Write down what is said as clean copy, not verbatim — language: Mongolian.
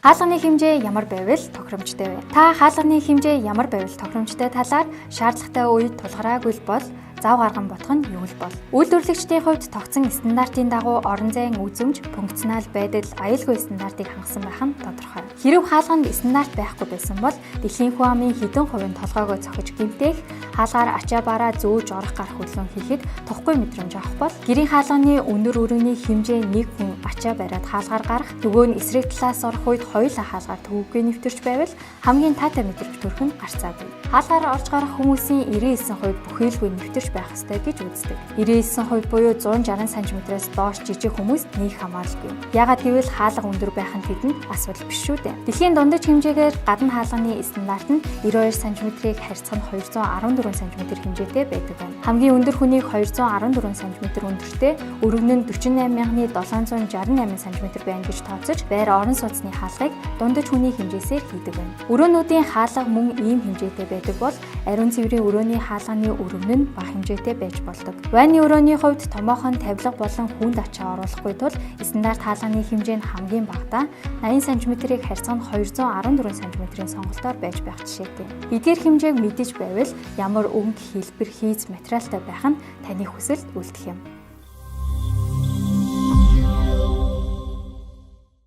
Хаалганы хэмжээ ямар байвал тохиромжтой вэ? Та хаалганы хэмжээ ямар байвал тохиромжтой талаар шаардлагатай үед тулгараагүй бол зав гарган бодох нь юу л бол? Үйлдвэрлэгчдийн хувьд тогтсон стандартын дагуу орон зайн үзэмж, функционал байдал, аюулгүй стандартыг хангасан байх нь тодорхой. Хэрэв хаалганд стандарт байхгүй байсан бол дэлхийн хүн амын хэдэн хувийн толгойгоо цохиж гэмтэх, хаалгаар ачаа бараа зөөж орох гарах хөдөлгөөн хийхэд тухгүй мэдрэмж авах бол гэрийн хаалганы өндөр өрөөний хэмжээ нэг хүн ачаа бариад хаалгаар гарах, нөгөө нь эсрэг талаас орох үед хоёулаа хаалгаар төвөггүй нэвтэрч байвал хамгийн таатай мэдрэмж төрөх нь гарцаагүй. Хаалгаар орж гарах хүмүүсийн 99% бүхэлгүй нэвтэрч байх ёстой гэж үздэг. 99% буюу 160 см-аас доош жижиг хүмүүс нэг хамааралгүй. Яагаад гэвэл хаалга өндөр байх нь тэдэнд асуудал биш шүү дээ. Дэлхийн дундаж хэмжээгээр гадна хаалганы стандарт нь 92 см-ийг харьцах нь 214 см хэмжээтэй байдаг байна. Хамгийн өндөр хүнийг 214 см өндөртэй, өргөн нь 48768 см байна гэж тооцож, байр орон сууцны хаалгыг дундаж хүний хэмжээсээр хийдэг байна. Өрөөнүүдийн хаалга мөн ийм хэмжээтэй байдаг бол ариун цэврийн өрөөний хаалганы өргөн нь бага хэмжээтэй байж болдог. Вайны өрөөний хувьд томоохон тавилга болон хүнд ачаа оруулахгүй тул стандарт хаалганы хэмжээ нь хамгийн багадаа 80 см-ийг харьцах нь 214 см-ийн сонголтоор байж байх жишээтэй. Эдгээр хэмжээг мэдэж байвал ямар өнгө, хэлбэр, хийц материалтай байх нь таны хүсэлд үлдэх юм.